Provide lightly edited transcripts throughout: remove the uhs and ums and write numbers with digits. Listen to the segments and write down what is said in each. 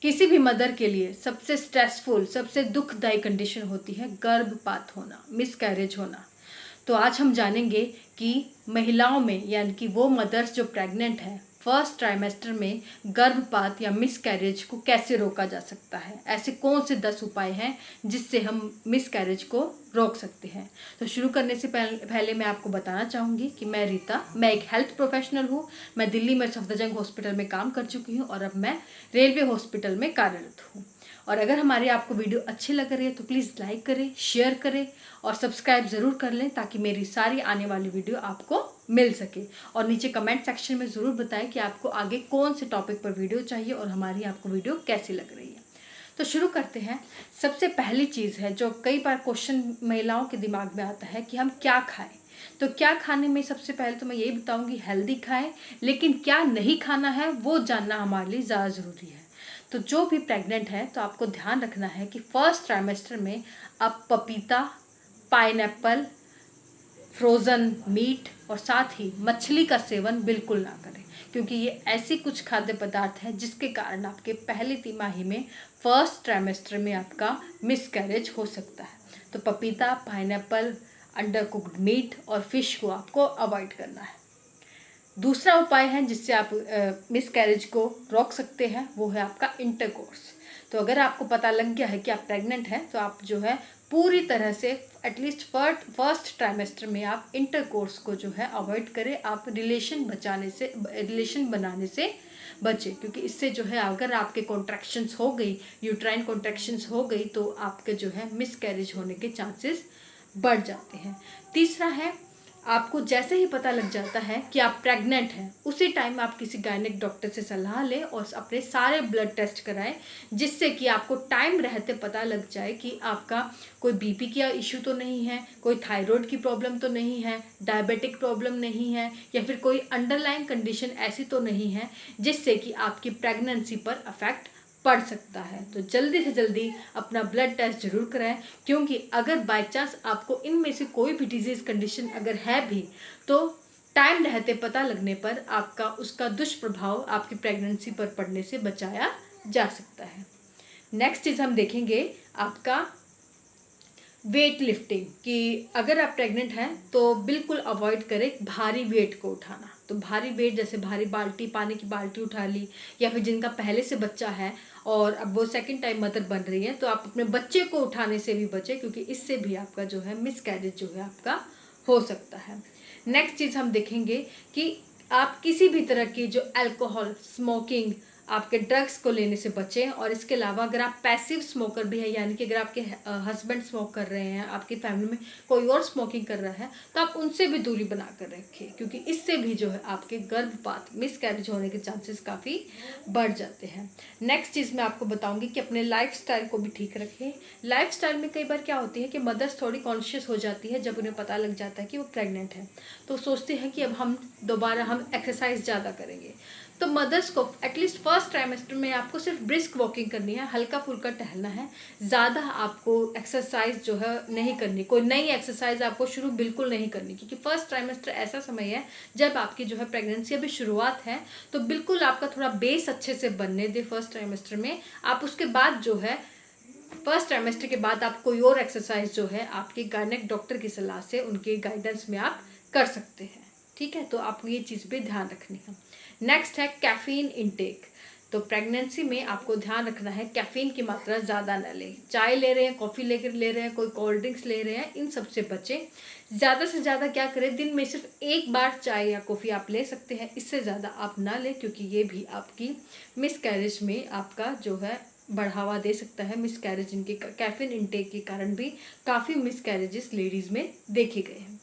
किसी भी मदर के लिए सबसे स्ट्रेसफुल, सबसे दुखदायी कंडीशन होती है गर्भपात होना, मिसकैरेज होना। तो आज हम जानेंगे कि महिलाओं में यानी कि वो मदर्स जो प्रेग्नेंट हैं फर्स्ट ट्राइमेस्टर में गर्भपात या मिसकैरेज को कैसे रोका जा सकता है। ऐसे कौन से 10 उपाय हैं जिससे हम मिसकैरेज को रोक सकते हैं। तो शुरू करने से पहले मैं आपको बताना चाहूँगी कि मैं रीता, मैं एक हेल्थ प्रोफेशनल हूँ। मैं दिल्ली में सफदरजंग हॉस्पिटल में काम कर चुकी हूँ और अब मैं रेलवे हॉस्पिटल में कार्यरत हूँ। और अगर हमारी आपको वीडियो अच्छी लग रही है तो प्लीज़ लाइक करें, शेयर करें और सब्सक्राइब ज़रूर कर लें ताकि मेरी सारी आने वाली वीडियो आपको मिल सके। और नीचे कमेंट सेक्शन में ज़रूर बताएं कि आपको आगे कौन से टॉपिक पर वीडियो चाहिए और हमारी आपको वीडियो कैसी लग रही है। तो शुरू करते हैं। सबसे पहली चीज़ है जो कई बार क्वेश्चन महिलाओं के दिमाग में आता है कि हम क्या खाएं। तो क्या खाने में सबसे पहले तो मैं यही बताऊंगी हेल्दी खाएं, लेकिन क्या नहीं खाना है वो जानना हमारे लिए ज़्यादा ज़रूरी है। तो जो भी प्रेग्नेंट है तो आपको ध्यान रखना है कि फर्स्ट ट्राइमेस्टर में आप पपीता, पाइनएप्पल, फ्रोज़न मीट और साथ ही मछली का सेवन बिल्कुल ना करें, क्योंकि ये ऐसी कुछ खाद्य पदार्थ है जिसके कारण आपके पहली तिमाही में फर्स्ट ट्राइमेस्टर में आपका मिसकैरेज हो सकता है। तो पपीता, पाइनएप्पल, अंडर कुक्ड मीट और फिश को आपको अवॉइड करना है। दूसरा उपाय है जिससे आप मिसकैरेज को रोक सकते हैं, वो है आपका इंटरकोर्स। तो अगर आपको पता लग गया है कि आप प्रेग्नेंट हैं तो आप जो है पूरी तरह से एटलीस्ट फर्स्ट ट्राइमेस्टर में आप इंटरकोर्स को जो है अवॉइड करें। आप रिलेशन बनाने से बचें, क्योंकि इससे जो है अगर आपके कॉन्ट्रैक्शंस हो गई, यूट्राइन कॉन्ट्रैक्शंस हो गई, तो आपके जो है मिसकैरेज होने के चांसेस बढ़ जाते हैं। तीसरा है, आपको जैसे ही पता लग जाता है कि आप प्रेग्नेंट हैं उसी टाइम आप किसी गायनेक डॉक्टर से सलाह लें और अपने सारे ब्लड टेस्ट कराएं, जिससे कि आपको टाइम रहते पता लग जाए कि आपका कोई बीपी का इशू तो नहीं है, कोई थायराइड की प्रॉब्लम तो नहीं है, डायबिटिक प्रॉब्लम नहीं है, या फिर कोई अंडरलाइन कंडीशन ऐसी तो नहीं है जिससे कि आपकी प्रेगनेंसी पर अफेक्ट पड़ सकता है। तो जल्दी से जल्दी अपना ब्लड टेस्ट जरूर कराएं, क्योंकि अगर बाय चांस आपको इनमें से कोई भी डिजीज़ कंडीशन अगर है भी तो टाइम रहते पता लगने पर आपका उसका दुष्प्रभाव आपकी प्रेगनेंसी पर पड़ने से बचाया जा सकता है। नेक्स्ट चीज़ हम देखेंगे आपका वेट लिफ्टिंग, कि अगर आप प्रेग्नेंट हैं तो बिल्कुल अवॉइड करें भारी वेट को उठाना। तो भारी वेट जैसे भारी बाल्टी, पानी की बाल्टी उठा ली, या फिर जिनका पहले से बच्चा है और अब वो सेकंड टाइम मदर बन रही है, तो आप अपने बच्चे को उठाने से भी बचें, क्योंकि इससे भी आपका जो है मिसकैरेज जो है आपका हो सकता है। नेक्स्ट चीज़ हम देखेंगे कि आप किसी भी तरह की जो अल्कोहल, स्मोकिंग, आपके ड्रग्स को लेने से बचें। और इसके अलावा अगर आप पैसिव स्मोकर भी है, यानी कि अगर आपके हस्बैंड स्मोक कर रहे हैं, आपकी फैमिली में कोई और स्मोकिंग कर रहा है, तो आप उनसे भी दूरी बना कर रखें, क्योंकि इससे भी जो है आपके गर्भपात, मिसकैरेज होने के चांसेस काफ़ी बढ़ जाते हैं। नेक्स्ट चीज़ मैं आपको बताऊंगी कि अपने लाइफस्टाइल को भी ठीक रखें। लाइफस्टाइल में कई बार क्या होती है कि मदर्स थोड़ी कॉन्शियस हो जाती है जब उन्हें पता लग जाता है कि वो प्रेग्नेंट है, तो सोचते हैं कि अब हम दोबारा एक्सरसाइज ज़्यादा करेंगे। तो मदर्स को एटलीस्ट फर्स्ट ट्राइमेस्टर में आपको सिर्फ ब्रिस्क वॉकिंग करनी है, हल्का फुल्का टहलना है, ज़्यादा आपको एक्सरसाइज जो है नहीं करनी, कोई नई एक्सरसाइज आपको शुरू बिल्कुल नहीं करनी, क्योंकि फर्स्ट ट्राइमेस्टर ऐसा समय है जब आपकी जो है प्रेगनेंसी अभी शुरुआत है। तो बिल्कुल आपका थोड़ा बेस अच्छे से बनने दे फर्स्ट ट्राइमेस्टर में। आप उसके बाद जो है फर्स्ट ट्राइमेस्टर के बाद आप कोई और एक्सरसाइज जो है आपके गायनेक डॉक्टर की सलाह से, उनके गाइडेंस में आप कर सकते हैं। ठीक है, तो आपको ये चीज़ भी ध्यान रखनी है। नेक्स्ट है कैफीन इंटेक। तो प्रेगनेंसी में आपको ध्यान रखना है कैफीन की मात्रा ज़्यादा न लें। चाय ले रहे हैं, कॉफ़ी लेकर ले रहे हैं, कोई कोल्ड ड्रिंक्स ले रहे हैं, इन सब से बचें। ज़्यादा से ज़्यादा क्या करें, दिन में सिर्फ एक बार चाय या कॉफ़ी आप ले सकते हैं, इससे ज़्यादा आप ना लें, क्योंकि ये भी आपकी मिसकैरेज में आपका जो है बढ़ावा दे सकता है। मिसकैरेज इनके कैफीन इंटेक के कारण भी काफ़ी मिसकैरेजेस लेडीज़ में देखे गए हैं।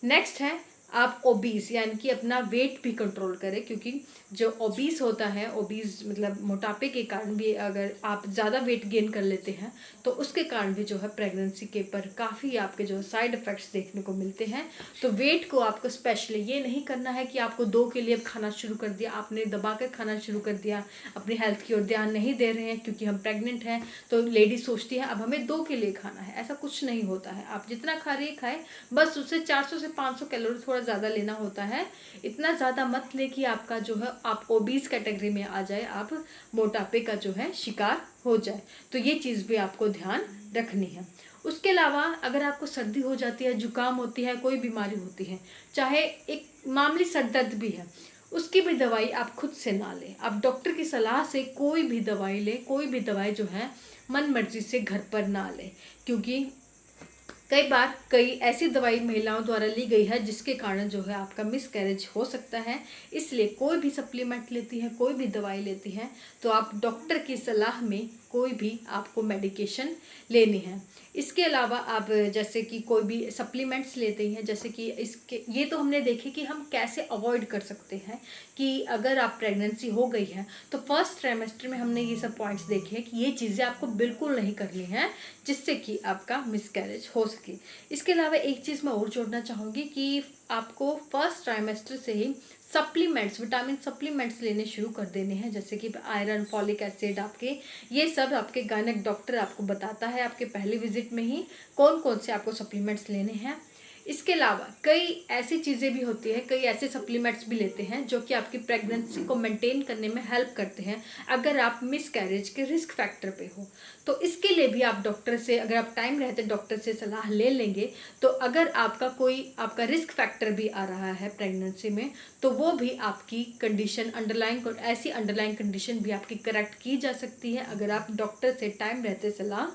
नेक्स्ट है आप ओबीस, यानी कि अपना वेट भी कंट्रोल करें, क्योंकि जो ओबीस होता है, ओबीस मतलब मोटापे के कारण भी अगर आप ज़्यादा वेट गेन कर लेते हैं तो उसके कारण भी जो है प्रेगनेंसी के पर काफ़ी आपके जो साइड इफ़ेक्ट्स देखने को मिलते हैं। तो वेट को आपको स्पेशली ये नहीं करना है कि आपको 2 के लिए खाना शुरू कर दिया, आपने दबा कर खाना शुरू कर दिया, अपनी हेल्थ की ओर ध्यान नहीं दे रहे हैं, क्योंकि हम प्रेग्नेंट हैं तो लेडी सोचती है अब हमें 2 के लिए खाना है। ऐसा कुछ नहीं होता है, आप जितना खा रही है खाएं, बस उससे 400 से 500 कैलोरी थोड़ा थोड़ा ज़्यादा लेना होता है, इतना ज़्यादा मत ले कि आपका जो है आप ओबीज कैटेगरी में आ जाए, आप मोटापे का जो है शिकार हो जाए। तो ये चीज़ भी आपको ध्यान रखनी है। उसके अलावा अगर आपको सर्दी हो जाती है, जुकाम होती है, कोई बीमारी होती है, चाहे एक मामूली सर दर्द भी है, उसकी भी दवाई आप खुद से ना लें। आप डॉक्टर की सलाह से कोई भी दवाई लें, कोई भी दवाई जो है मन मर्जी से घर पर ना लें, क्योंकि कई बार कई ऐसी दवाई महिलाओं द्वारा ली गई है जिसके कारण जो है आपका मिसकैरेज हो सकता है। इसलिए कोई भी सप्लीमेंट लेती है, कोई भी दवाई लेती है, तो आप डॉक्टर की सलाह में कोई भी आपको मेडिकेशन लेनी है। इसके अलावा आप जैसे कि कोई भी सप्लीमेंट्स लेते हैं, जैसे कि इसके ये तो हमने देखे कि हम कैसे अवॉइड कर सकते हैं कि अगर आप प्रेगनेंसी हो गई है तो फर्स्ट ट्राइमेस्टर में हमने ये सब पॉइंट्स देखे हैं कि ये चीज़ें आपको बिल्कुल नहीं करनी है जिससे कि आपका मिसकैरेज हो सके। इसके अलावा एक चीज़ मैं और जोड़ना चाहूँगी कि आपको फर्स्ट ट्राइमेस्टर से ही सप्लीमेंट्स, विटामिन सप्लीमेंट्स लेने शुरू कर देने हैं, जैसे कि आयरन, फॉलिक एसिड, आपके ये सब आपके गायनेक डॉक्टर आपको बताता है आपके पहले विजिट में ही कौन कौन से आपको सप्लीमेंट्स लेने हैं। इसके अलावा कई ऐसी चीज़ें भी होती हैं, कई ऐसे सप्लीमेंट्स भी लेते हैं जो कि आपकी प्रेगनेंसी को मेंटेन करने में हेल्प करते हैं अगर आप मिसकैरेज के रिस्क फैक्टर पे हो। तो इसके लिए भी आप डॉक्टर से, अगर आप टाइम रहते डॉक्टर से सलाह ले लेंगे, तो अगर आपका रिस्क फैक्टर भी आ रहा है प्रेगनेंसी में, तो वो भी आपकी कंडीशन ऐसी अंडरलाइंग कंडीशन भी आपकी करेक्ट की जा सकती है अगर आप डॉक्टर से टाइम रहते सलाह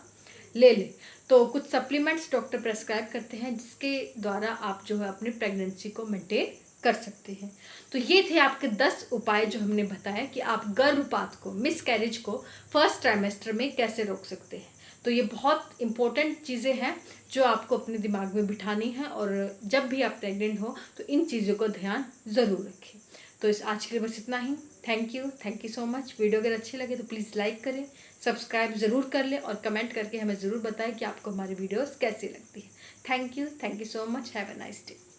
ले लें। तो कुछ सप्लीमेंट्स डॉक्टर प्रेस्क्राइब करते हैं जिसके द्वारा आप जो है अपनी प्रेगनेंसी को मेंटेन कर सकते हैं। तो ये थे आपके 10 उपाय जो हमने बताया कि आप गर्भपात को, मिसकैरेज को फर्स्ट ट्राइमेस्टर में कैसे रोक सकते हैं। तो ये बहुत इंपॉर्टेंट चीज़ें हैं जो आपको अपने दिमाग में बिठानी है, और जब भी आप प्रेग्नेंट हो तो इन चीज़ों को ध्यान ज़रूर रखें। तो आज के लिए बस इतना ही। Thank you so much. Video अगर अच्छी लगे तो प्लीज़ लाइक करें, सब्सक्राइब ज़रूर कर लें और कमेंट करके हमें ज़रूर बताएं कि आपको हमारी वीडियोस कैसी लगती है। Thank you so much. Have a nice day.